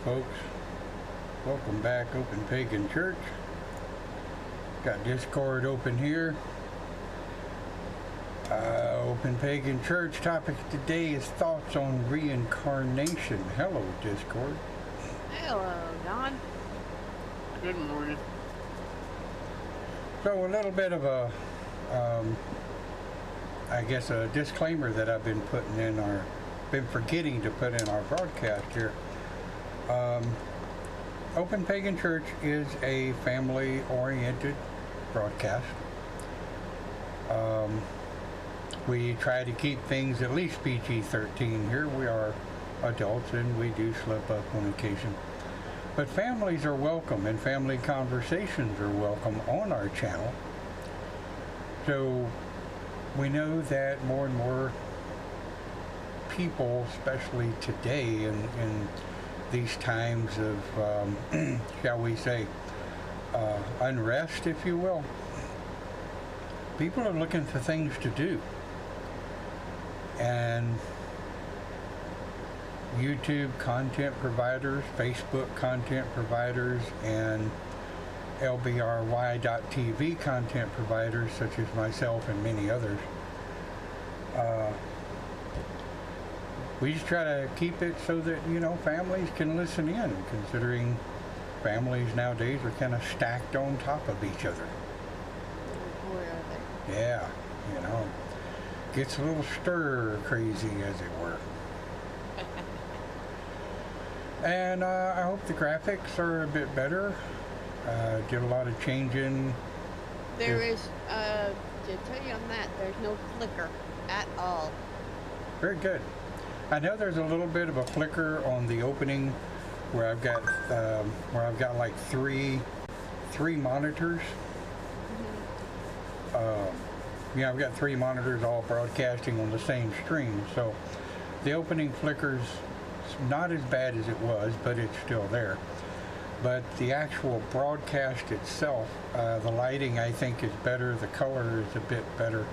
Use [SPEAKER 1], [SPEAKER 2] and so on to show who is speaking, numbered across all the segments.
[SPEAKER 1] folks. Welcome back, Open Pagan Church. Got Discord open here. Open Pagan Church topic today is thoughts on reincarnation. Hello, Discord.
[SPEAKER 2] Hello, Don.
[SPEAKER 3] Good morning.
[SPEAKER 1] So a little bit of a, I guess a disclaimer that I've been putting in been forgetting to put in our broadcast here. Open Pagan Church is a family-oriented broadcast. We try to keep things at least PG-13 here. We are adults and we do slip up on occasion. But families are welcome and family conversations are welcome on our channel. So we know that more and more people, especially today in these times of, shall we say, unrest, if you will, people are looking for things to do. And YouTube content providers, Facebook content providers, and LBRY.TV content providers such as myself and many others, we just try to keep it so that, you know, families can listen in, considering families nowadays are kind of stacked on top of each other.
[SPEAKER 2] Where are they?
[SPEAKER 1] Yeah, you know, gets a little stir crazy, as it were. And I hope the graphics are a bit better. Did a lot of changing.
[SPEAKER 2] There is, to tell you on that, there's no flicker at all.
[SPEAKER 1] Very good. I know there's a little bit of a flicker on the opening where I've got like three monitors. Mm-hmm. I've got three monitors all broadcasting on the same stream, so the opening flickers not as bad as it was, but it's still there. But the actual broadcast itself, the lighting I think is better, the color is a bit better,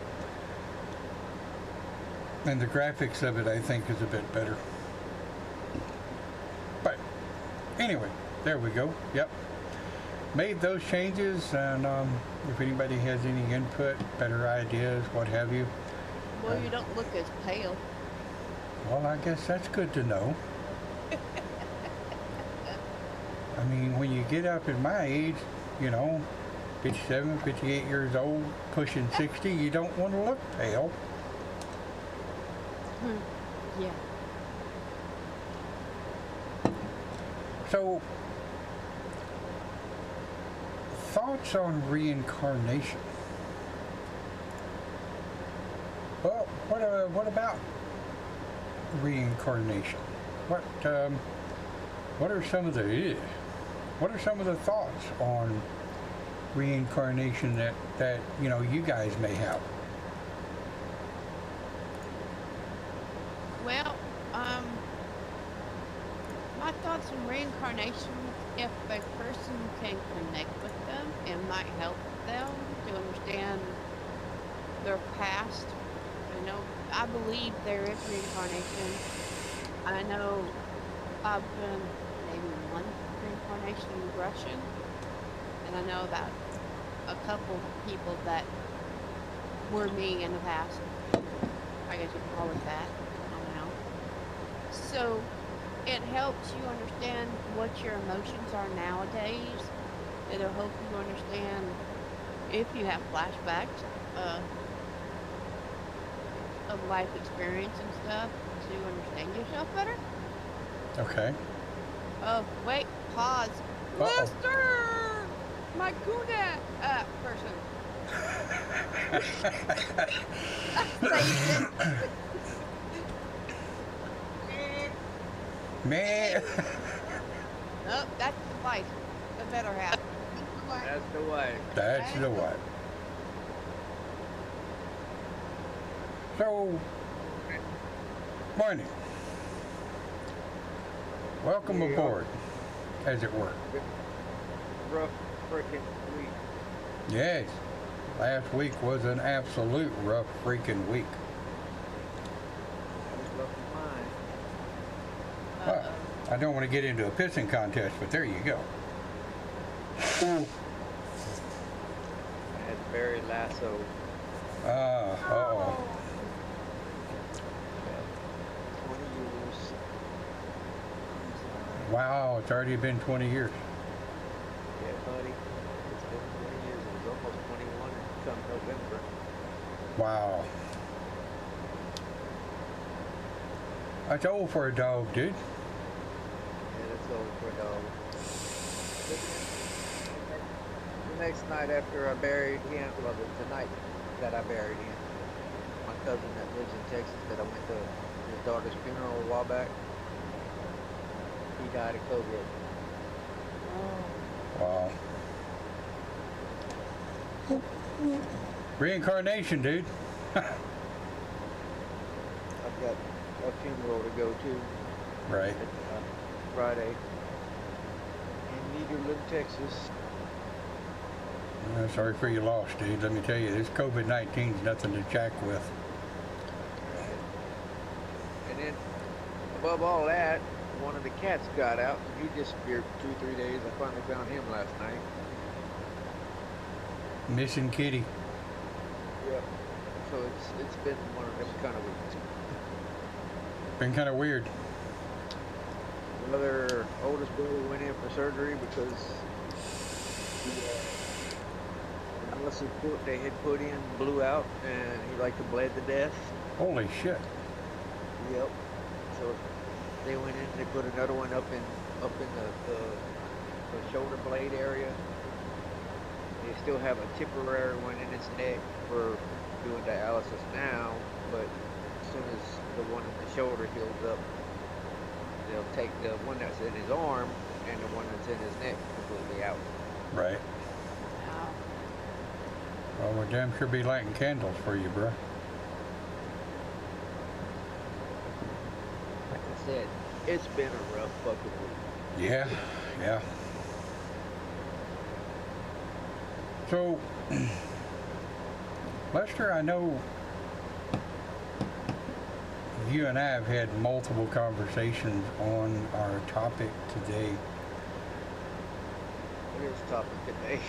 [SPEAKER 1] and the graphics of it I think is a bit better. But anyway, there we go. Yep, made those changes, and if anybody has any input, better ideas, what have you.
[SPEAKER 2] Well, you don't look as pale.
[SPEAKER 1] Well, I guess that's good to know. I mean, when you get up in my age, you know, 57, 58 years old, pushing 60, you don't want to look pale.
[SPEAKER 2] Yeah.
[SPEAKER 1] So, thoughts on reincarnation? Well, what about reincarnation? What are some of the thoughts on reincarnation that you know you guys may have?
[SPEAKER 2] Well, my thoughts on reincarnation, if a person can connect with them, it might help them to understand their past. You know, I believe there is reincarnation. I know I've been maybe one reincarnation regression, and I know about a couple people that were me in the past. I guess you could call it that. I don't know. So it helps you understand what your emotions are nowadays. It'll help you understand if you have flashbacks of life experience and stuff to understand yourself better.
[SPEAKER 1] Okay.
[SPEAKER 2] Oh, wait, pause.
[SPEAKER 1] Uh-oh.
[SPEAKER 2] Mr. My Guna person.
[SPEAKER 1] Man.
[SPEAKER 2] Nope, that's the wife. The better half.
[SPEAKER 3] That's the way.
[SPEAKER 1] That's the way. So, morning. Welcome aboard, as it were.
[SPEAKER 3] Rough freaking week.
[SPEAKER 1] Yes, last week was an absolute rough freaking week.
[SPEAKER 3] That was rough of mine.
[SPEAKER 1] I don't want to get into a pissing contest, but there you go.
[SPEAKER 3] I had to bury Lasso.
[SPEAKER 1] Uh-oh.
[SPEAKER 3] 20 years.
[SPEAKER 1] Wow, it's already been 20 years.
[SPEAKER 3] Yeah, buddy. It's been 20 years. It was almost 21 come November.
[SPEAKER 1] Wow. That's old for a dog, dude.
[SPEAKER 3] Yeah, that's old for a dog. The next night after I buried him, well, the night that I buried him, my cousin that lives in Texas that I went to his daughter's funeral a while back, he died of COVID.
[SPEAKER 1] Wow. Reincarnation, dude.
[SPEAKER 3] I've got a funeral to go to
[SPEAKER 1] Right.
[SPEAKER 3] Friday in Nederland, Texas.
[SPEAKER 1] Sorry for your loss, dude. Let me tell you, this COVID-19 is nothing to jack with.
[SPEAKER 3] And then, above all that, one of the cats got out. He disappeared for 2-3 days. I finally found him last night.
[SPEAKER 1] Missing kitty.
[SPEAKER 3] Yep. So it's been one of them kind of weeks.
[SPEAKER 1] Been kind of weird.
[SPEAKER 3] Another oldest brother went in for surgery because the analysis foot they had put in blew out and he like to bled to death.
[SPEAKER 1] Holy shit.
[SPEAKER 3] Yep. So they went in. They put another one up in the shoulder blade area. They still have a temporary one in his neck for doing dialysis now, but as soon as the one in the shoulder heals up, they'll take the one that's in his arm and the one that's in his neck completely out.
[SPEAKER 1] Right.
[SPEAKER 2] Wow.
[SPEAKER 1] Well, we'll damn sure be lighting candles for you, bro.
[SPEAKER 3] Like I said, it's been a rough fucking week.
[SPEAKER 1] Yeah, yeah. So, Lester, I know you and I have had multiple conversations on our topic today.
[SPEAKER 3] What is the topic today?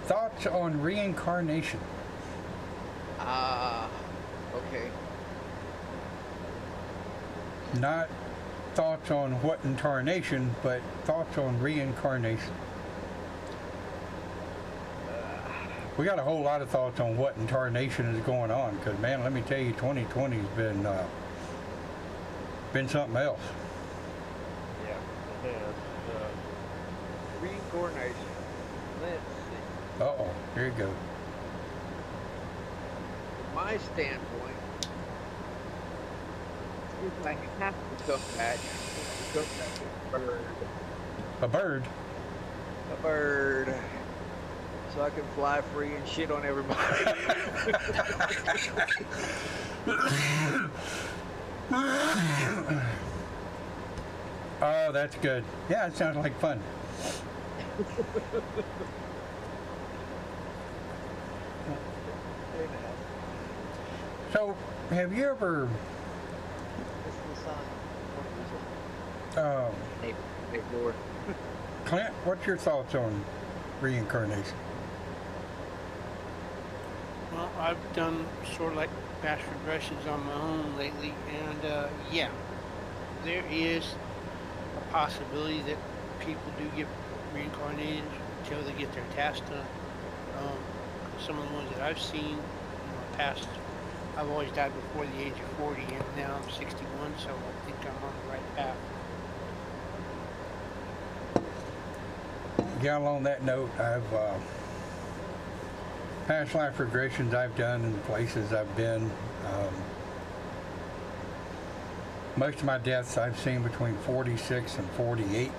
[SPEAKER 1] Thoughts on reincarnation.
[SPEAKER 3] Okay.
[SPEAKER 1] Not thoughts on what in tarnation, but thoughts on reincarnation. We got a whole lot of thoughts on what in tarnation is going on, because man, let me tell you, 2020's been something else.
[SPEAKER 3] Yeah, it has. Reincarnation. Let's see.
[SPEAKER 1] Uh-oh, here you go.
[SPEAKER 3] From my standpoint, if I have to come back a bird.
[SPEAKER 1] A bird?
[SPEAKER 3] A bird. So I can fly free and shit on everybody.
[SPEAKER 1] Oh, that's good. Yeah, it sounds like fun. So, have you ever,
[SPEAKER 3] This is the sun. Next door.
[SPEAKER 1] Clint, what's your thoughts on reincarnation?
[SPEAKER 4] Well, I've done sort of like past regressions on my own lately, and yeah, there is a possibility that people do get reincarnated until they get their task done. Some of the ones that I've seen, past, I've always died before the age of 40, and now I'm 61, so I think I'm on the right path.
[SPEAKER 1] Yeah, along that note, I've past life regressions I've done and the places I've been. Most of my deaths I've seen between 46 and 48.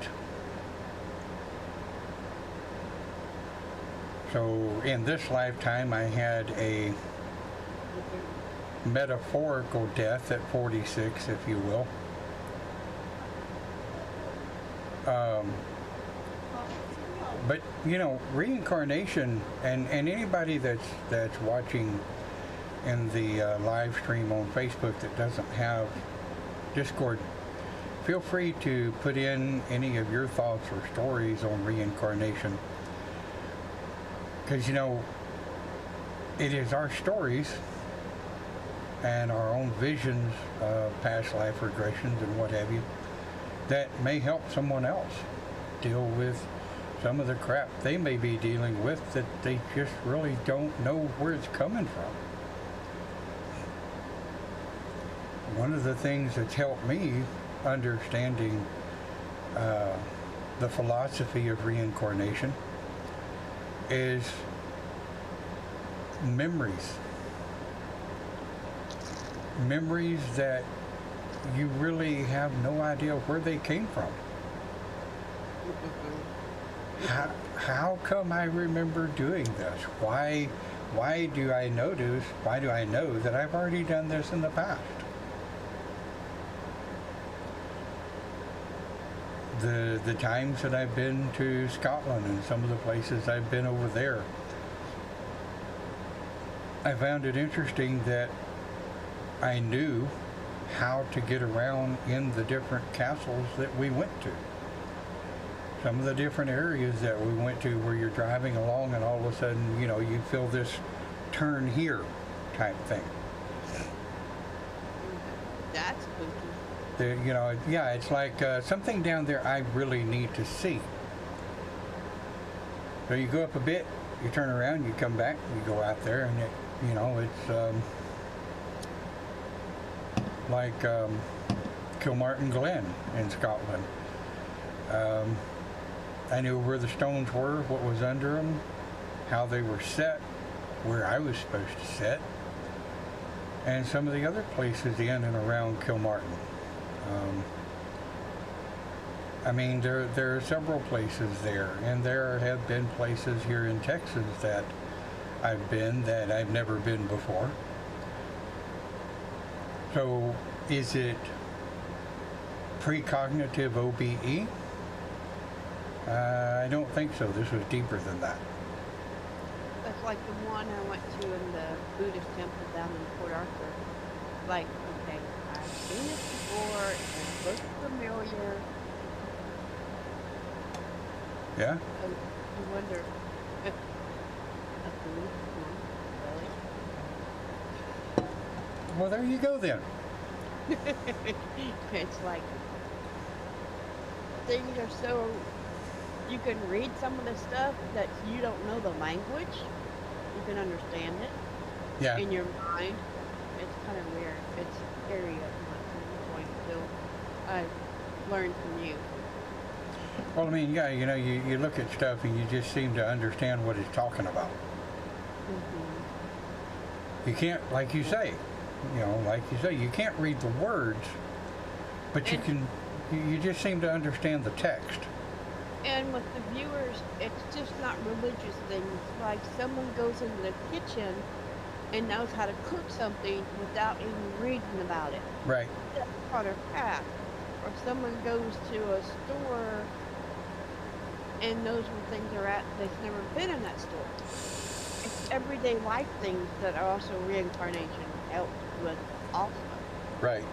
[SPEAKER 1] So in this lifetime I had a metaphorical death at 46, if you will. But reincarnation, and anybody that's watching in the live stream on Facebook that doesn't have Discord, feel free to put in any of your thoughts or stories on reincarnation. Because, you know, it is our stories and our own visions of past life regressions and what have you that may help someone else deal with some of the crap they may be dealing with that they just really don't know where it's coming from. One of the things that's helped me understanding the philosophy of reincarnation is memories. Memories that you really have no idea where they came from. How come I remember doing this? Why do I know that I've already done this in the past? The times that I've been to Scotland and some of the places I've been over there, I found it interesting that I knew how to get around in the different castles that we went to. Some of the different areas that we went to where you're driving along and all of a sudden, you know, you feel this turn here type thing.
[SPEAKER 2] That's spooky.
[SPEAKER 1] You know, yeah, it's like something down there I really need to see. So you go up a bit, you turn around, you come back, you go out there, and it, you know, it's like Kilmartin Glen in Scotland. I knew where the stones were, what was under them, how they were set, where I was supposed to sit, and some of the other places in and around Kilmartin. I mean, there are several places there, and there have been places here in Texas that I've been that I've never been before. So, is it precognitive OBE? I don't think so. This was deeper than that.
[SPEAKER 2] That's like the one I went to in the Buddhist temple down in Port Arthur. Like, okay, I've seen it before, and it looks familiar.
[SPEAKER 1] Yeah?
[SPEAKER 2] So you wonder, a Buddhist one, really?
[SPEAKER 1] Well, there you go then.
[SPEAKER 2] It's like, things are so, you can read some of the stuff that you don't know the language. You can understand it
[SPEAKER 1] Yeah.
[SPEAKER 2] in your mind. It's kind of weird. It's scary at some point until I learned from you.
[SPEAKER 1] Well, I mean, yeah, you know, you look at stuff and you just seem to understand what it's talking about.
[SPEAKER 2] Mm-hmm.
[SPEAKER 1] You can't, like you say, you can't read the words, but you just seem to understand the text.
[SPEAKER 2] And with the viewers, it's just not religious things. Like someone goes into the kitchen and knows how to cook something without even reading about it.
[SPEAKER 1] Right.
[SPEAKER 2] That's part of craft. Or someone goes to a store and knows where things are at that's never been in that store. It's everyday life things that are also reincarnation helps with also.
[SPEAKER 1] Right.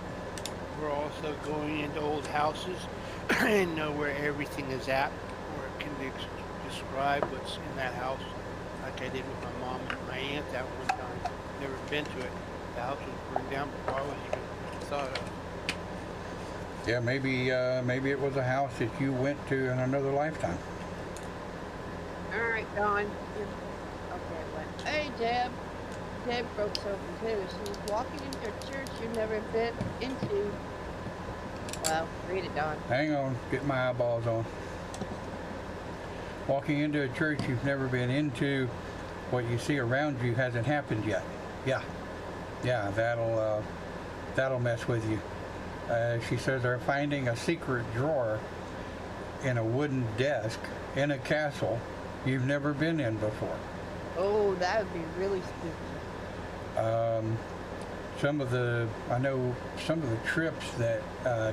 [SPEAKER 4] We're also going into old houses and know where everything is at, or it can describe what's in that house, like I did with my mom and my aunt that one time. Never been to it. The house was burned down before I was even thought of.
[SPEAKER 1] Yeah, maybe it was a house that you went to in another lifetime.
[SPEAKER 2] All right, Dawn. Okay, but hey, Deb. Deb broke something too. She was walking into a church you've never been into. Well, read it, Dawn.
[SPEAKER 1] Hang on, get my eyeballs on. Walking into a church you've never been into, what you see around you hasn't happened yet. Yeah, that'll mess with you. She says they're finding a secret drawer in a wooden desk in a castle you've never been in before.
[SPEAKER 2] Oh, that would be really spooky.
[SPEAKER 1] I know some of the trips that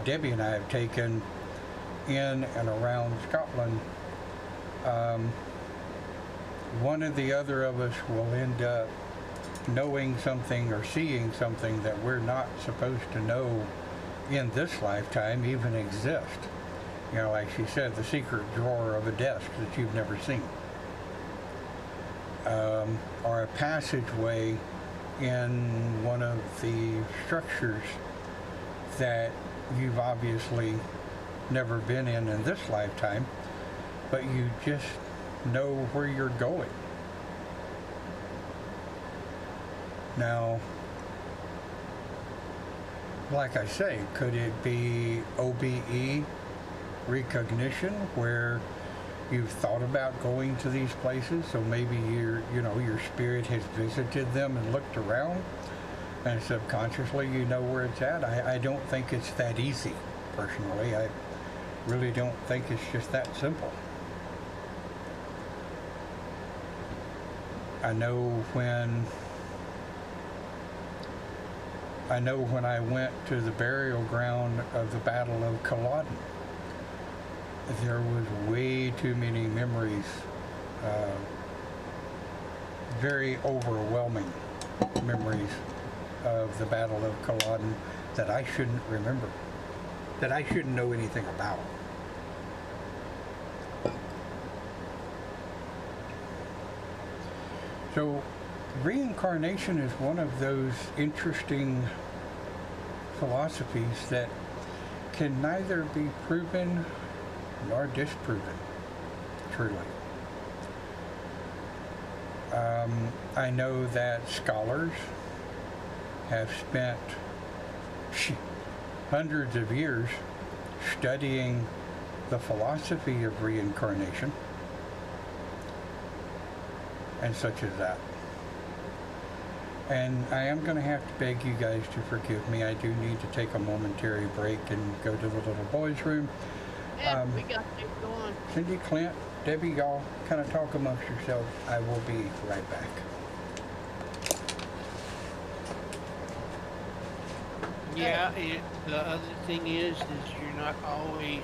[SPEAKER 1] Debbie and I have taken in and around Scotland, one or the other of us will end up knowing something or seeing something that we're not supposed to know in this lifetime even exist. You know, like she said, the secret drawer of a desk that you've never seen. Or a passageway in one of the structures that you've obviously never been in this lifetime, but you just know where you're going. Now, like I say, could it be OBE recognition, where you've thought about going to these places, so maybe your spirit has visited them and looked around, and subconsciously you know where it's at? I don't think it's that easy, personally. I really don't think it's just that simple. I know when I went to the burial ground of the Battle of Culloden, there was way too many memories, very overwhelming memories of the Battle of Culloden that I shouldn't remember, that I shouldn't know anything about. So reincarnation is one of those interesting philosophies that can neither be proven nor disproven, truly. I know that scholars have spent hundreds of years studying the philosophy of reincarnation and such as that. And I am going to have to beg you guys to forgive me. I do need to take a momentary break and go to the little boys' room.
[SPEAKER 2] Yeah, we got things going.
[SPEAKER 1] Cindy, Clint, Debbie, y'all kind of talk amongst yourselves. I will be right back.
[SPEAKER 4] Yeah, the other thing is you're not always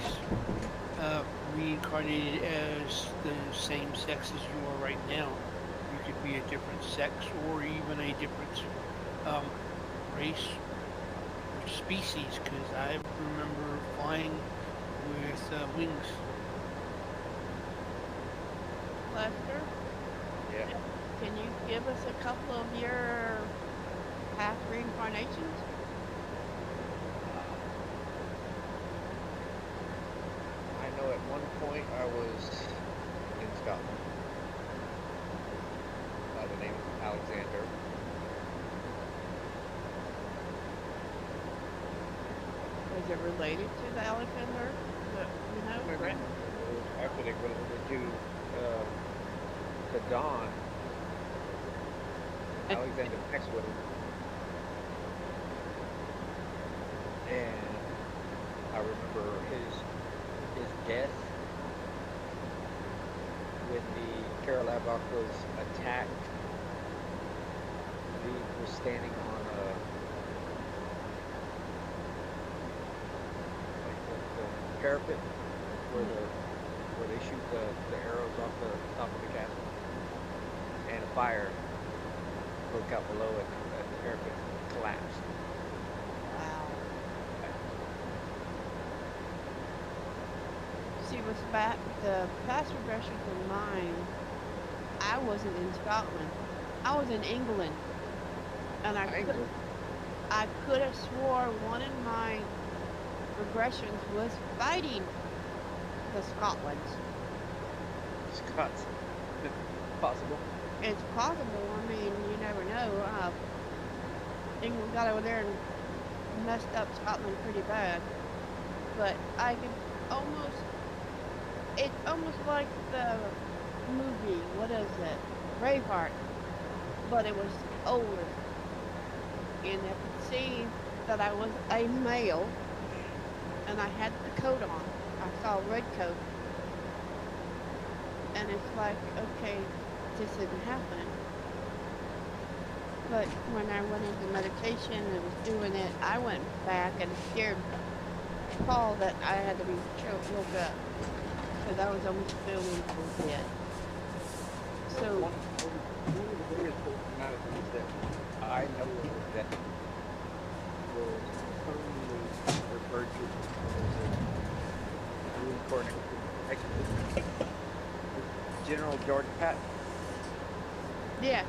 [SPEAKER 4] reincarnated as the same sex as you are right now. You could be a different sex or even a different race or species, because I remember flying with wings.
[SPEAKER 2] Lester,
[SPEAKER 3] Yeah.
[SPEAKER 2] can you give us a couple of your past reincarnations?
[SPEAKER 3] I know at one point I was in Scotland by the name of Alexander.
[SPEAKER 2] Is it related to the Alexander? Brett?
[SPEAKER 3] After they went to Dawn, Alexander next with him. And I remember his death when the Karalabak was attacked. He was standing on the parapet where they shoot the arrows off the top of the castle, and a fire broke out below it, and the parapet collapsed.
[SPEAKER 2] Wow. See, with the past regressions in mine, I wasn't in Scotland. I was in England. And I could have swore one of my regressions was fighting the Scotlands.
[SPEAKER 3] Scots. Possible.
[SPEAKER 2] It's possible. I mean, you never know. England got over there and messed up Scotland pretty bad. But I could it's almost like the movie, what is it? Braveheart. But it was older. And I could see that I was a male, and I had the coat on. I saw a red coat. And it's like, okay, this isn't happening. But when I went into meditation and was doing it, I went back and scared Paul that I had to be woke up. Because I was almost feeling so dead. So
[SPEAKER 3] One of the very important things that I know that was permanently General George Patton?
[SPEAKER 2] Yes.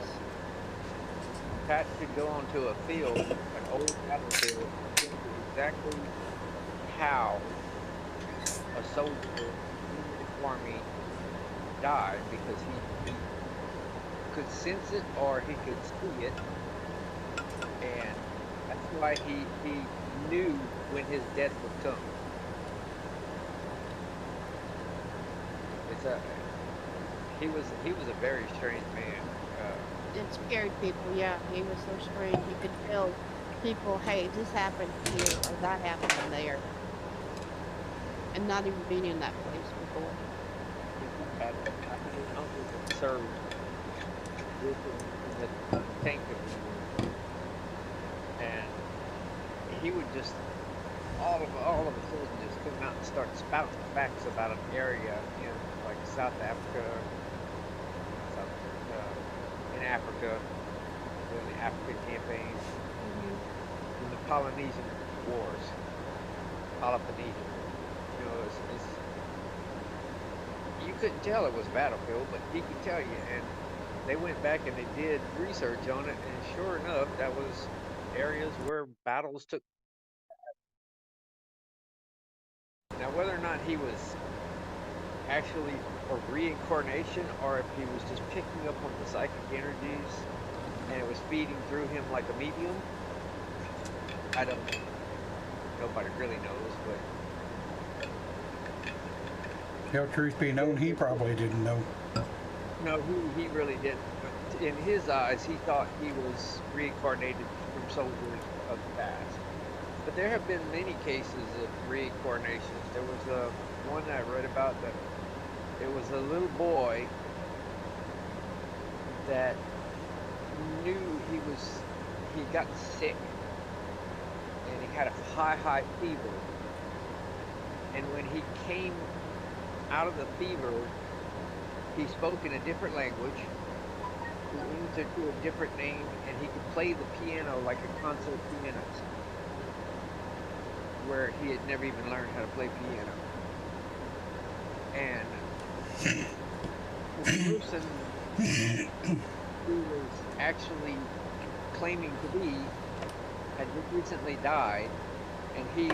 [SPEAKER 3] Patton could go onto a field, an old battlefield, and tell you exactly how a soldier in the army died because he could sense it or he could see it, and that's why he knew when his death would come. It's a he was a very strange man.
[SPEAKER 2] It scared people, yeah. He was so strange. You could tell people, hey, this happened here or that happened there. And not even been in that place before.
[SPEAKER 3] I had an uncle that served with him in the tank that we were in, and he would just all of a sudden just come out and start spouting facts about an area in like South Africa, in Africa, during the African campaign, in the Polynesian Wars, Peloponnesian. You know, you couldn't tell it was a battlefield, but he could tell you. And they went back and they did research on it, and sure enough, that was areas where battles took. Now, whether or not he was actually a reincarnation or if he was just picking up on the psychic energies and it was feeding through him like a medium, I don't know. Nobody really knows, but
[SPEAKER 1] Tell truth be known, he probably didn't know.
[SPEAKER 3] no, he really didn't. In his eyes, he thought he was reincarnated from soldiers of the past. But there have been many cases of reincarnations. There was one I read about that it was a little boy that knew he got sick and he had a high fever. And when he came out of the fever, he spoke in a different language. He answered to a different name, and he could play the piano like a concert pianist, where he had never even learned how to play piano. And the person who was actually claiming to be had just recently died, and he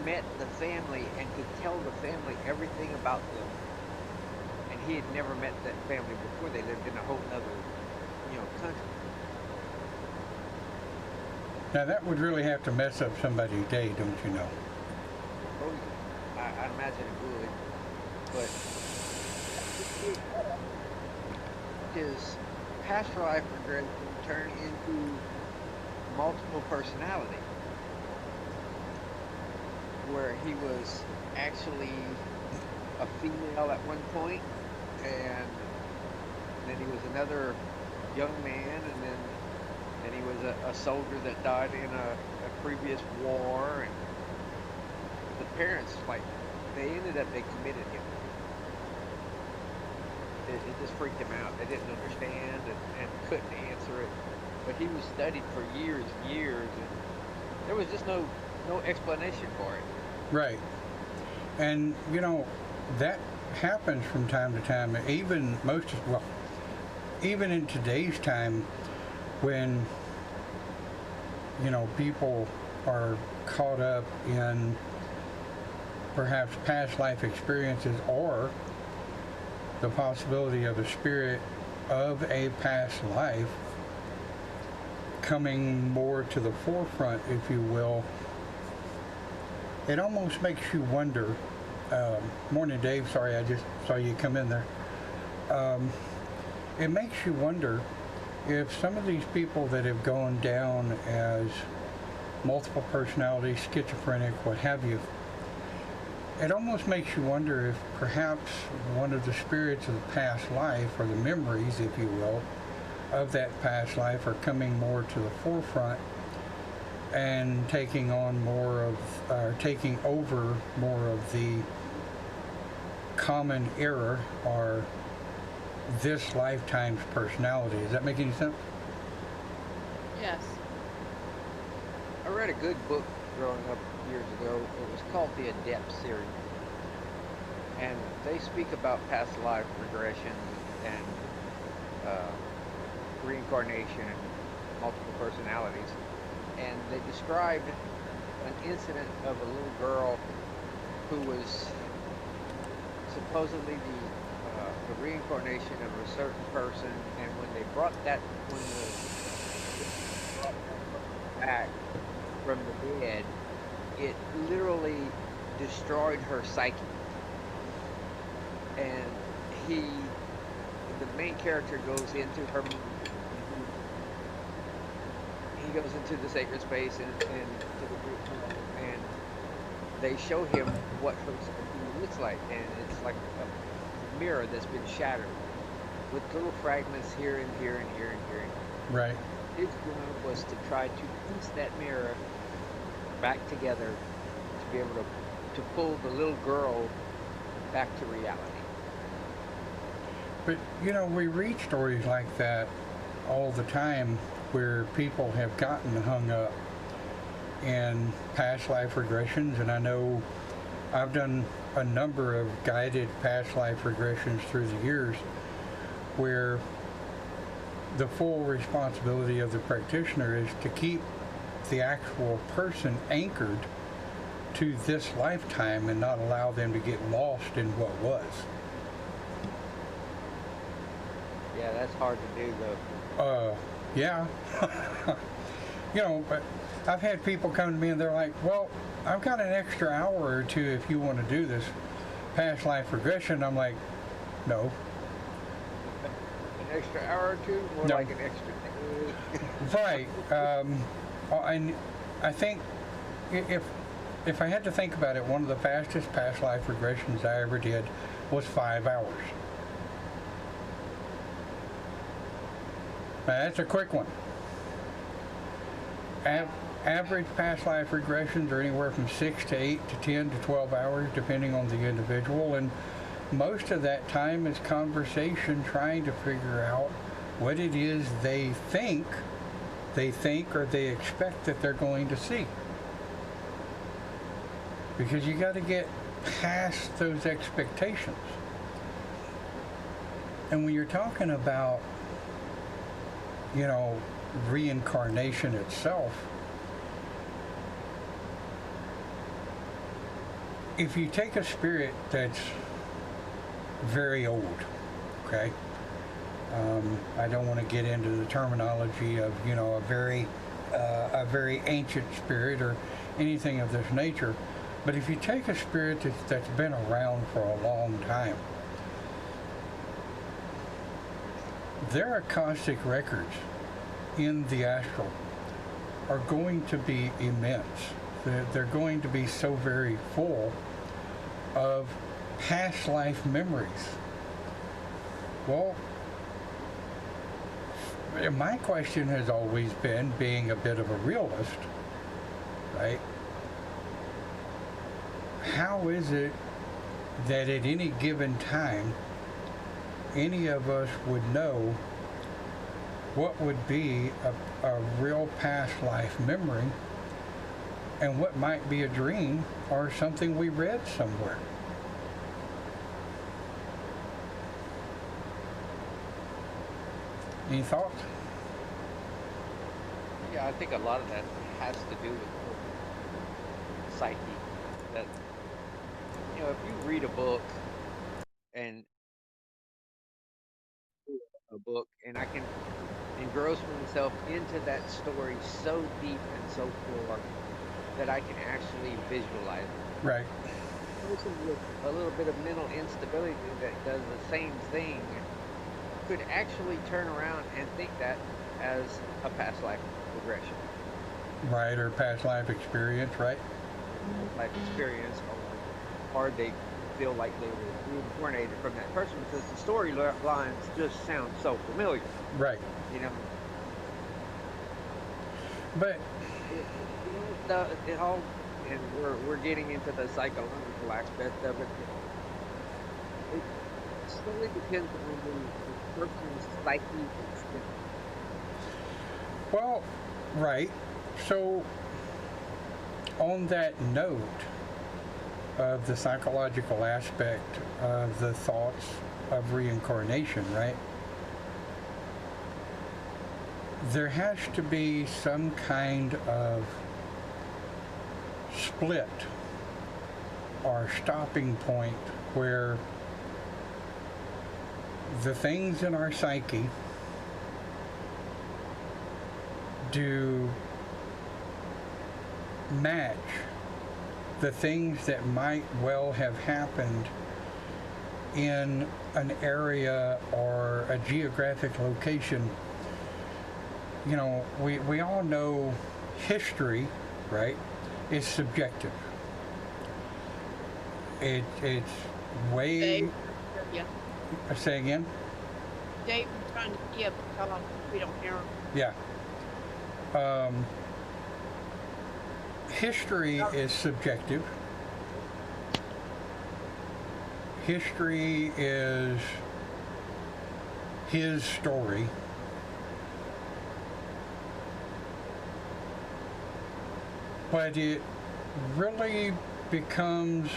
[SPEAKER 3] met the family and could tell the family everything about them. And he had never met that family before. They lived in a whole other, country.
[SPEAKER 1] Now that would really have to mess up somebody's day, don't you know?
[SPEAKER 3] Oh, yeah. I imagine it would. But his past life regression turned into multiple personality, where he was actually a female at one point, and then he was another young man, and then he was a soldier that died in a previous war, and the parents, they committed him. It just freaked him out. They didn't understand and couldn't answer it. But he was studied for years and years, and there was just no explanation for it.
[SPEAKER 1] Right. And, that happens from time to time. Even in today's time, when, people are caught up in perhaps past life experiences or the possibility of the spirit of a past life coming more to the forefront, if you will, it almost makes you wonder. Morning, Dave. Sorry, I just saw you come in there. It makes you wonder if some of these people that have gone down as multiple personality, schizophrenic, what have you, it almost makes you wonder if perhaps one of the spirits of the past life, or the memories, if you will, of that past life are coming more to the forefront and taking over more of the common error or this lifetime's personality. Does that make any sense?
[SPEAKER 2] Yes.
[SPEAKER 3] I read a good book growing up years ago. It was called The Adept series. and they speak about past life regression and uh, reincarnation and multiple personalities. And they described an incident of a little girl who was supposedly the reincarnation of a certain person, and when they brought that when the back from the dead, it literally destroyed her psyche. And he, the main character, goes into her. He goes into the sacred space and to the group, and they show him what her psyche looks like, and it's like a mirror that's been shattered with little fragments here and here and here and here.
[SPEAKER 1] Right.
[SPEAKER 3] His job was to try to piece that mirror back together to be able to pull the little girl back to reality.
[SPEAKER 1] But, you know, we read stories like that all the time where people have gotten hung up in past life regressions, and I know I've done a number of guided past life regressions through the years where the full responsibility of the practitioner is to keep the actual person anchored to this lifetime and not allow them to get lost in what was.
[SPEAKER 3] Yeah, that's hard to do though.
[SPEAKER 1] Yeah. You know, but I've had people come to me and they're like, well, I've got an extra hour or two if you want to do this past life regression. I'm like, no.
[SPEAKER 3] An extra hour or two? More
[SPEAKER 1] No.
[SPEAKER 3] like an extra day.
[SPEAKER 1] Right. And I think if I had to think about it, one of the fastest past life regressions I ever did was 5 hours. Now, that's a quick one. Average past life regressions are anywhere from 6 to 8 to 10 to 12 hours, depending on the individual, and most of that time is conversation trying to figure out what it is they think or they expect that they're going to see. Because you got to get past those expectations. And when you're talking about, you know, reincarnation itself, if you take a spirit that's very old, okay, I don't want to get into the terminology of, you know, a very ancient spirit or anything of this nature, but if you take a spirit that's been around for a long time, their Akashic records in the astral are going to be immense. They're going to be so very full of past life memories. Well, my question has always been, being a bit of a realist, right? How is it that at any given time any of us would know what would be a real past life memory and what might be a dream or something we read somewhere? Any thoughts?
[SPEAKER 3] Yeah, I think a lot of that has to do with psyche. That, you know, if you read a book and I can engross myself into that story so deep and so far that I can actually visualize it.
[SPEAKER 1] Right.
[SPEAKER 3] A person with a little bit of mental instability that does the same thing could actually turn around and think that as a past life regression.
[SPEAKER 1] Right, or past life experience, right?
[SPEAKER 3] Life experience, or they feel like they were reincarnated from that person because the storylines just sound so familiar.
[SPEAKER 1] Right.
[SPEAKER 3] You know.
[SPEAKER 1] But
[SPEAKER 3] It all, and we're getting into the psychological aspect of it. It solely depends on the person's psyche.
[SPEAKER 1] well, right. So on that note, of the psychological aspect of the thoughts of reincarnation, right? There has to be some kind of split or stopping point where the things in our psyche do match the things that might well have happened in an area or a geographic location. You know, we all know history, right, is subjective. It's way...
[SPEAKER 2] Dave, yeah.
[SPEAKER 1] Say again?
[SPEAKER 2] Dave, I'm trying to skip because we don't hear him.
[SPEAKER 1] Yeah. History is subjective. History is his story. But it really becomes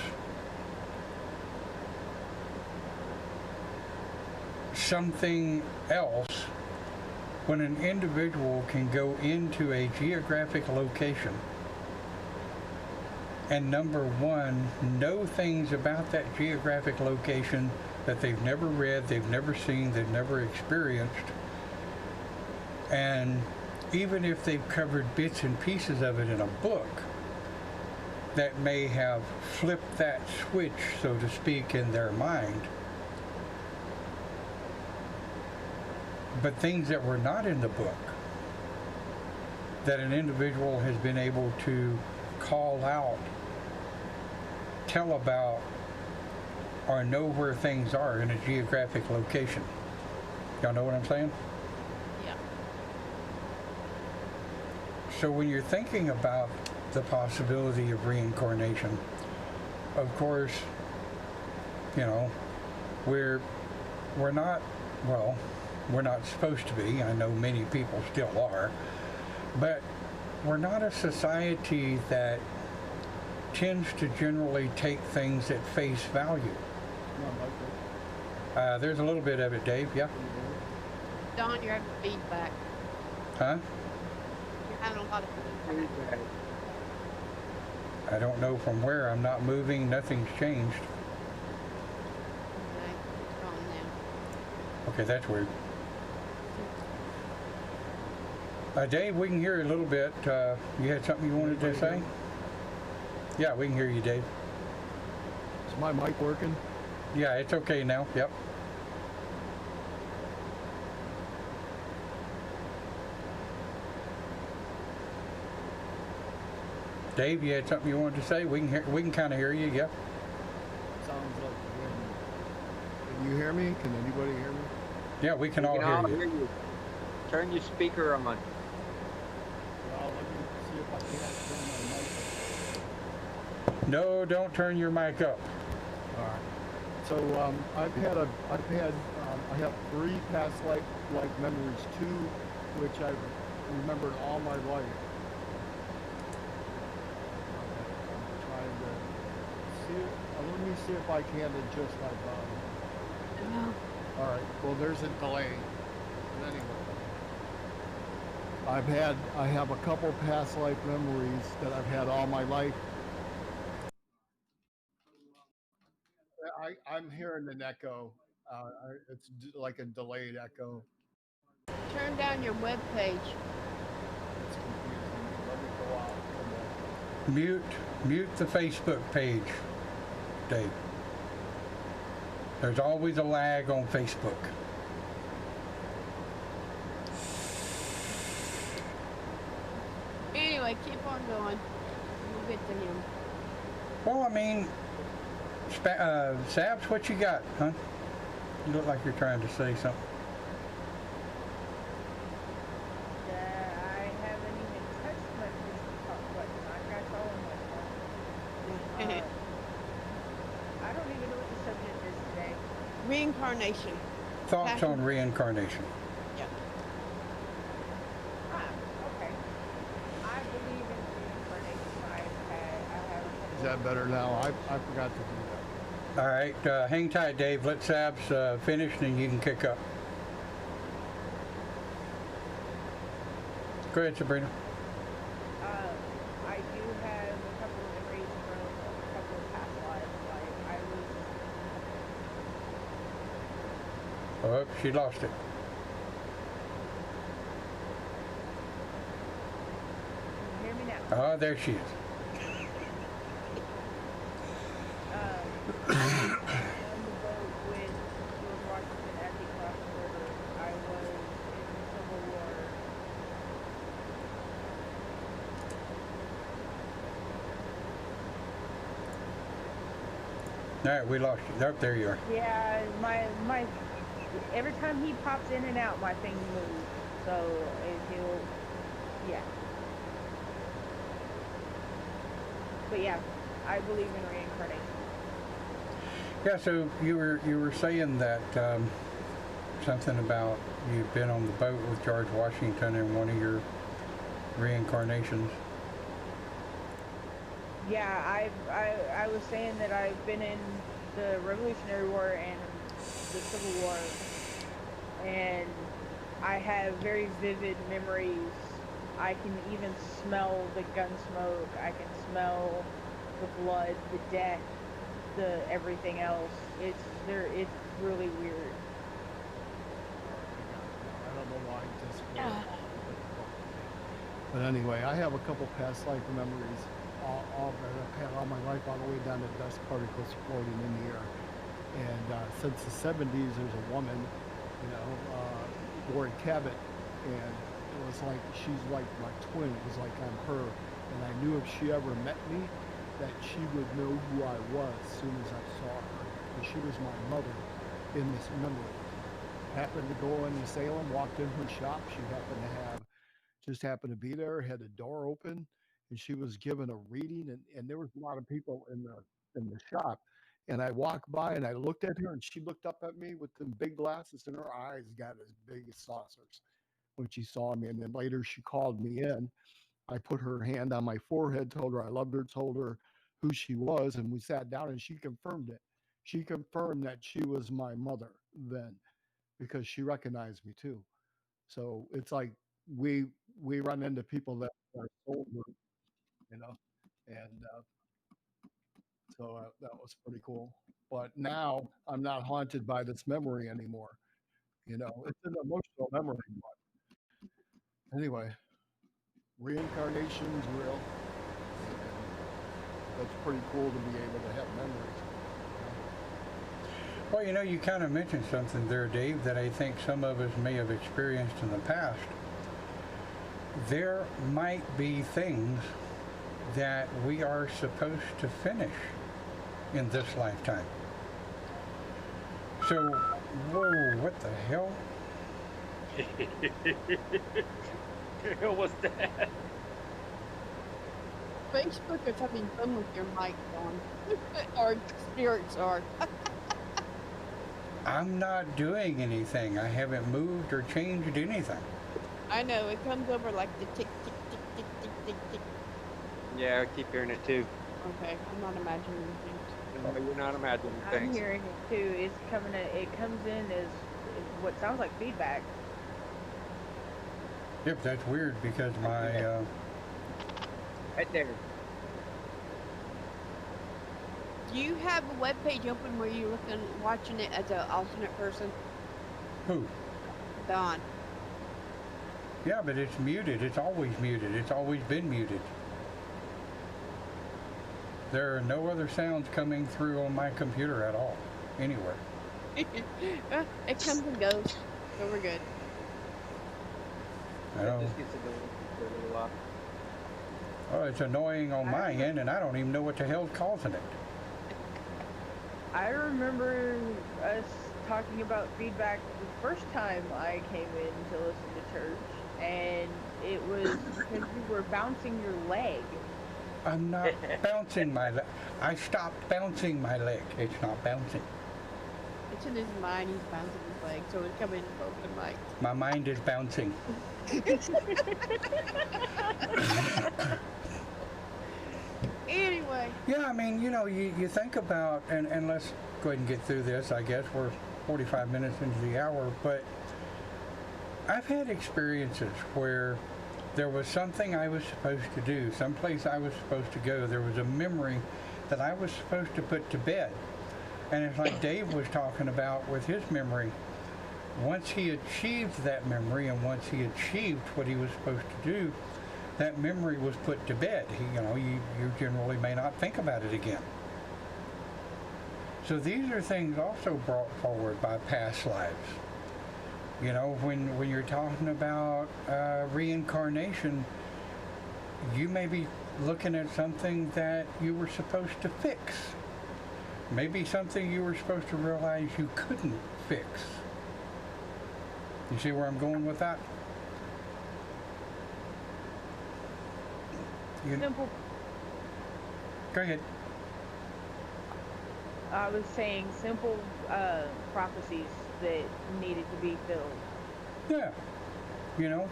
[SPEAKER 1] something else when an individual can go into a geographic location and, number one, know things about that geographic location that they've never read, they've never seen, they've never experienced. And even if they've covered bits and pieces of it in a book, that may have flipped that switch, so to speak, in their mind. But things that were not in the book, that an individual has been able to call out, tell about, or know where things are in a geographic location. Y'all know what I'm saying?
[SPEAKER 2] Yeah.
[SPEAKER 1] So when you're thinking about the possibility of reincarnation, of course, you know, we're not, well, we're not supposed to be. I know many people still are, but we're not a society that tends to generally take things at face value. There's a little bit of it, Dave. Yeah.
[SPEAKER 2] Don, you're having feedback.
[SPEAKER 1] Huh?
[SPEAKER 2] You're having a lot of feedback.
[SPEAKER 1] I don't know from where. I'm not moving. Nothing's changed.
[SPEAKER 2] Okay, it's gone now.
[SPEAKER 1] Okay, that's weird. Dave, we can hear you a little bit. You had something you wanted to say? Yeah, we can hear you, Dave.
[SPEAKER 5] Is my mic working?
[SPEAKER 1] Yeah, it's okay now. Yep. Dave, you had something you wanted to say? We can kind of hear you. Yep.
[SPEAKER 5] Sounds like wind. Can you hear me? Can anybody hear me?
[SPEAKER 1] Yeah, we can all hear you.
[SPEAKER 3] Turn your speaker on.
[SPEAKER 5] Well, let me see if I can't turn my mic.
[SPEAKER 1] No, don't turn your mic up.
[SPEAKER 5] All right. So I have 3 past life memories, 2 which I've remembered all my life. I'm trying to see. Let me see if I can adjust my body.
[SPEAKER 2] No.
[SPEAKER 5] All right. Well, there's a delay. But anyway, I have a couple past life memories that I've had all my life. I'm hearing an echo. It's like a delayed echo.
[SPEAKER 2] Turn down your web page.
[SPEAKER 5] It's confusing. Let me go out. Come on.
[SPEAKER 1] Mute the Facebook page, Dave. There's always a lag on Facebook.
[SPEAKER 2] Anyway, keep on going. We'll get to him.
[SPEAKER 1] Well, I mean, Sabs, what you got, huh? You look like you're trying to say something.
[SPEAKER 6] I haven't even touched my talk button. I got all in my phone. I don't even know what the subject is today.
[SPEAKER 2] Reincarnation.
[SPEAKER 1] Thoughts on reincarnation.
[SPEAKER 2] Yeah.
[SPEAKER 6] Okay. I believe in reincarnation. I haven't had
[SPEAKER 5] that better now. I forgot to do that.
[SPEAKER 1] All right, hang tight, Dave. Let Sabs finish, and you can kick up. Go ahead, Sabrina.
[SPEAKER 6] I do have a couple of memories from a couple of past lives. Like I was.
[SPEAKER 1] Oh, she lost it.
[SPEAKER 6] Can you hear me now?
[SPEAKER 1] Oh, there she is.
[SPEAKER 6] On the boat when George Washington as he crossed the river, I was in the Civil War.
[SPEAKER 1] All right, we lost you. Oh, there you are.
[SPEAKER 6] Yeah, my every time he pops in and out, my thing moves. So he'll, yeah. But yeah, I believe in reincarnation.
[SPEAKER 1] Yeah, so you were saying that something about you've been on the boat with George Washington in one of your reincarnations.
[SPEAKER 6] Yeah, I was saying that I've been in the Revolutionary War and the Civil War, and I have very vivid memories. I can even smell the gun smoke. I can smell the blood, the death, the everything else. It's really weird.
[SPEAKER 5] I don't know why this. But anyway, I have a couple past life memories. All that I've had all my life, all the way down to dust particles floating in the air. And since the 70s, there's a woman, Lori Cabot, and it was like she's like my twin. It was like I'm her, and I knew if she ever met me, that she would know who I was as soon as I saw her. And she was my mother in this memory. Happened to go into Salem, walked in her shop. She just happened to be there, had the door open, and she was given a reading, and there was a lot of people in the shop. And I walked by and I looked at her, and she looked up at me with them big glasses, and her eyes got as big as saucers when she saw me. And then later she called me in. I put her hand on my forehead, told her I loved her, told her who she was, and we sat down, and she confirmed it. She confirmed that she was my mother then, because she recognized me too. So it's like we run into people that are older, and so that was pretty cool. But now I'm not haunted by this memory anymore. It's an emotional memory. But anyway, reincarnation's real. And that's pretty cool to be able to have memories.
[SPEAKER 1] Well, you kind of mentioned something there, Dave, that I think some of us may have experienced in the past. There might be things that we are supposed to finish in this lifetime. So, whoa, what the hell?
[SPEAKER 7] The hell was that?
[SPEAKER 2] Facebook is having fun with your mic on. Or spirits are.
[SPEAKER 1] I'm not doing anything. I haven't moved or changed anything.
[SPEAKER 2] I know, it comes over like the tick, tick, tick, tick, tick, tick, tick.
[SPEAKER 7] Yeah, I keep hearing it too.
[SPEAKER 2] Okay, I'm not imagining things.
[SPEAKER 7] No, you're not imagining
[SPEAKER 6] I'm
[SPEAKER 7] things.
[SPEAKER 6] hearing it too. It comes in as what sounds like feedback.
[SPEAKER 1] Yep, that's weird because my
[SPEAKER 7] Right there.
[SPEAKER 2] Do you have a web page open where you're watching it as an alternate person?
[SPEAKER 1] who?
[SPEAKER 2] Dawn.
[SPEAKER 1] Yeah, but it's muted. It's always muted. It's always been muted. There are no other sounds coming through on my computer at all, anywhere.
[SPEAKER 2] It comes and goes, so we're good.
[SPEAKER 1] I don't.
[SPEAKER 7] Just gets annoying for a little while.
[SPEAKER 1] Oh, it's annoying on my end, and I don't even know what the hell's causing it.
[SPEAKER 6] I remember us talking about feedback the first time I came in to listen to church, and it was because you were bouncing your leg.
[SPEAKER 1] I'm not bouncing my leg. I stopped bouncing my leg. It's not bouncing.
[SPEAKER 2] It's in his mind, he's bouncing his leg, so it's coming in both the mics.
[SPEAKER 1] My mind is bouncing.
[SPEAKER 2] Anyway. Okay.
[SPEAKER 1] Yeah, I mean, you think about, and let's go ahead and get through this, I guess. We're 45 minutes into the hour, but I've had experiences where there was something I was supposed to do, someplace I was supposed to go. There was a memory that I was supposed to put to bed. And it's like Dave was talking about with his memory. Once he achieved that memory and once he achieved what he was supposed to do, that memory was put to bed. You generally may not think about it again. So these are things also brought forward by past lives. When you're talking about reincarnation, you may be looking at something that you were supposed to fix. Maybe something you were supposed to realize you couldn't fix. You see where I'm going with that?
[SPEAKER 6] Simple.
[SPEAKER 1] Go ahead.
[SPEAKER 6] I was saying simple prophecies that needed to be filled.
[SPEAKER 1] Yeah.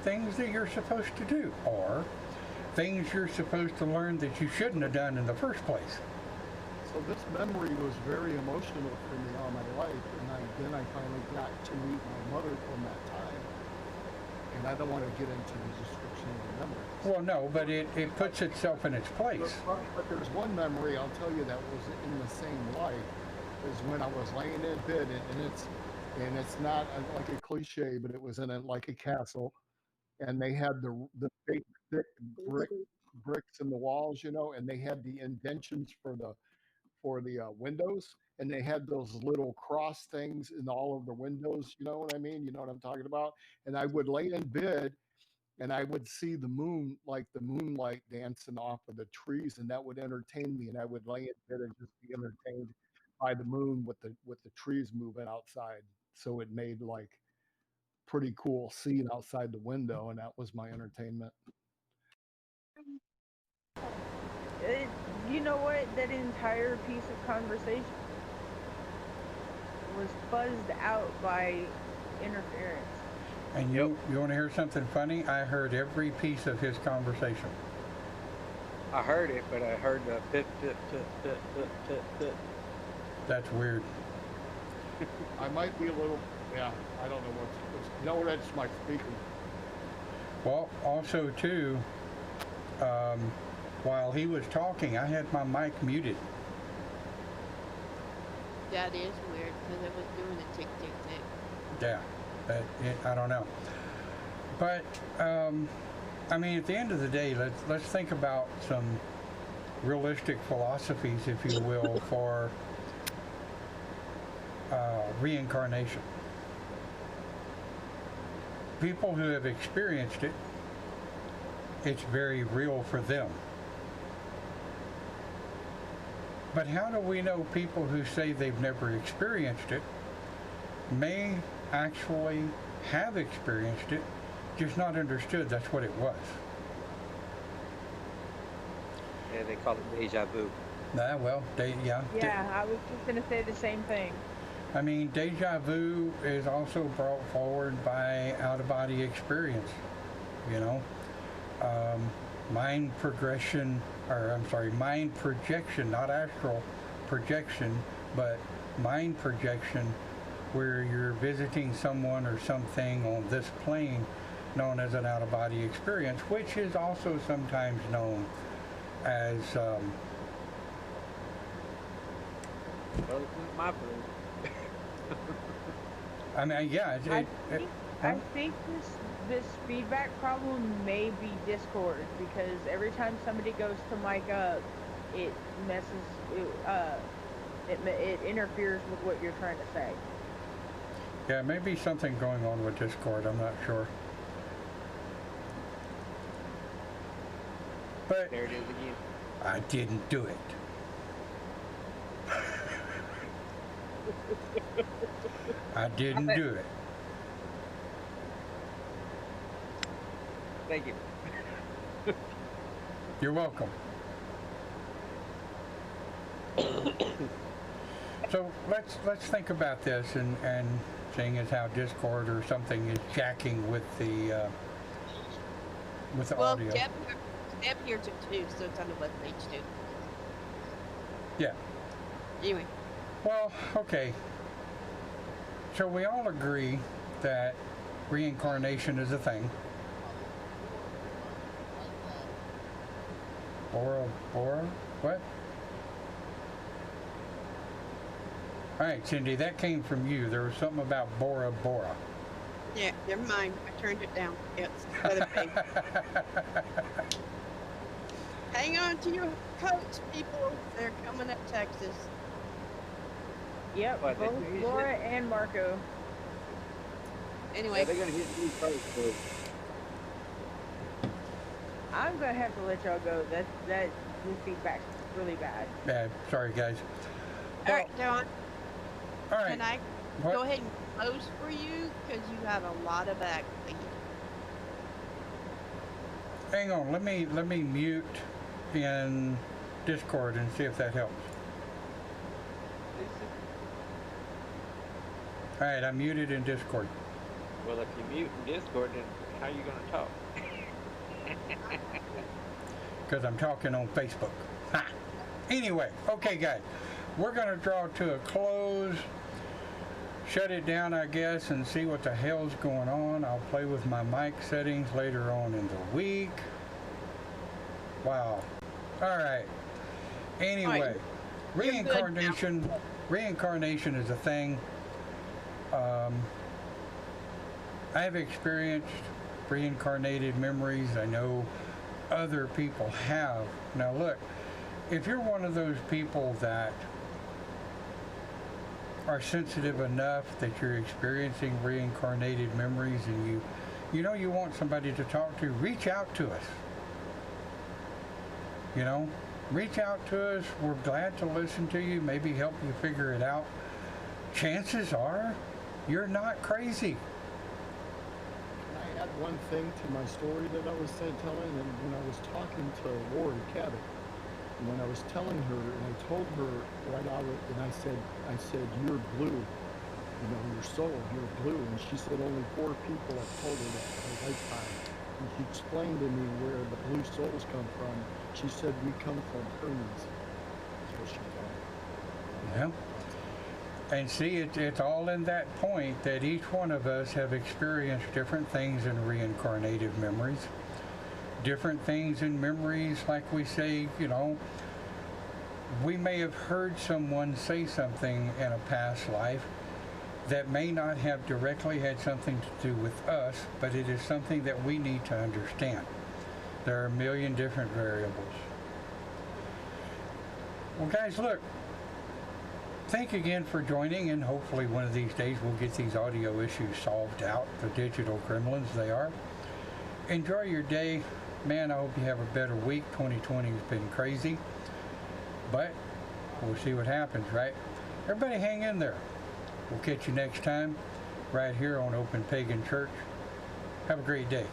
[SPEAKER 1] Things that you're supposed to do, or things you're supposed to learn that you shouldn't have done in the first place.
[SPEAKER 5] So this memory was very emotional for me all my life, and then I finally got to meet my mother from that time. And I don't want to get into the description of the memory.
[SPEAKER 1] Well, no, but it puts itself in its place.
[SPEAKER 5] But there's one memory I'll tell you that was in the same life, is when I was laying in bed, and it's not like a cliche, but it was in like a castle, and they had the big thick bricks in the walls, and they had the indentions for the windows, and they had those little cross things in all of the windows. You know what I mean? You know what I'm talking about? And I would lay in bed, and I would see the moon, like the moonlight dancing off of the trees, and that would entertain me. And I would lay in bed and just be entertained by the moon with the trees moving outside. So it made like pretty cool scene outside the window, and that was my entertainment.
[SPEAKER 6] You know what? That entire piece of conversation was buzzed out by interference.
[SPEAKER 1] And you want to hear something funny? I heard every piece of his conversation.
[SPEAKER 7] I heard it, but I heard the pip, pip, pip, pip, pip, pip, pip.
[SPEAKER 1] That's weird.
[SPEAKER 5] I might be a little, I don't know what's, no, that's my speaker.
[SPEAKER 1] Well, also too, while he was talking, I had my mic muted.
[SPEAKER 2] That is weird because it was doing a tick, tick, tick.
[SPEAKER 1] Yeah, I don't know. But I mean, at the end of the day, let's think about some realistic philosophies, if you will, for reincarnation. People who have experienced it, it's very real for them. But how do we know people who say they've never experienced it may actually have experienced it, just not understood that's what it was?
[SPEAKER 7] Yeah, they call it deja vu.
[SPEAKER 1] Well,
[SPEAKER 6] Yeah, I was just going to say the same thing.
[SPEAKER 1] I mean, deja vu is also brought forward by out-of-body experience, mind progression, mind projection, not astral projection, but mind projection, where you're visiting someone or something on this plane, known as an out-of-body experience, which is also sometimes known as
[SPEAKER 7] Well, it's not my food.
[SPEAKER 1] I mean, yeah.
[SPEAKER 6] I think this feedback problem may be Discord, because every time somebody goes to mic up, it messes. It interferes with what you're trying to say.
[SPEAKER 1] Yeah, maybe something going on with Discord. I'm not sure. But
[SPEAKER 7] There it is again.
[SPEAKER 1] I didn't do it. I didn't do it.
[SPEAKER 7] Thank you.
[SPEAKER 1] You're welcome. So let's think about this, and seeing as how Discord or something is jacking with the
[SPEAKER 2] Well,
[SPEAKER 1] audio.
[SPEAKER 2] Deb hears it too, so it's on the webpage too.
[SPEAKER 1] Yeah.
[SPEAKER 2] Anyway,
[SPEAKER 1] Well, okay. So we all agree that reincarnation is a thing. Bora? What? Alright, Cindy, that came from you. There was something about Bora Bora.
[SPEAKER 2] yeah, never mind. I turned it down. It's other page. Hang on to your coats, people. They're coming up Texas.
[SPEAKER 6] Yep,
[SPEAKER 3] What, they
[SPEAKER 6] both
[SPEAKER 3] do you
[SPEAKER 6] Laura and Marco.
[SPEAKER 2] Anyway,
[SPEAKER 3] Yeah, they're gonna hit you first, so
[SPEAKER 6] I'm gonna have to let y'all go. That the feedback's really bad.
[SPEAKER 1] Yeah, sorry guys.
[SPEAKER 2] all right, Dawn,
[SPEAKER 1] Alright.
[SPEAKER 2] can I
[SPEAKER 1] What?
[SPEAKER 2] go ahead and close for you? Because you have a lot of backlead.
[SPEAKER 1] Hang on, let me mute in Discord and see if that helps. Alright, I'm muted in Discord.
[SPEAKER 7] Well, if you mute in Discord, then how you gonna talk?
[SPEAKER 1] Because I'm talking on Facebook. Ha! Anyway, okay guys, we're going to draw to a close, shut it down I guess, and see what the hell's going on. I'll play with my mic settings later on in the week. Wow. Alright. Anyway, reincarnation is a thing. I've experienced reincarnated memories. I know other people have. Now look, if you're one of those people that are sensitive enough that you're experiencing reincarnated memories and you know you want somebody to talk to, reach out to us. You know, reach out to us. We're glad to listen to you, maybe help you figure it out. Chances are you're not crazy.
[SPEAKER 5] I add one thing to my story that I was telling, and when I was talking to Laura Cabot, and when I was telling her, and I told her right out, and I said, you're blue, you know, your soul, you're blue, and she said only 4 people have told her that in her lifetime. And she explained to me where the blue souls come from. She said we come from Hermes. That's what she told me.
[SPEAKER 1] Yeah. And see, it's all in that point that each one of us have experienced different things in reincarnated memories. Different things in memories, like we say, you know, we may have heard someone say something in a past life that may not have directly had something to do with us, but it is something that we need to understand. There are a million different variables. Well, guys, look. Thank you again for joining, and hopefully one of these days we'll get these audio issues solved out, the digital gremlins they are. Enjoy your day. Man, I hope you have a better week. 2020 has been crazy, but we'll see what happens, right? Everybody hang in there. We'll catch you next time right here on Open Pagan Church. Have a great day.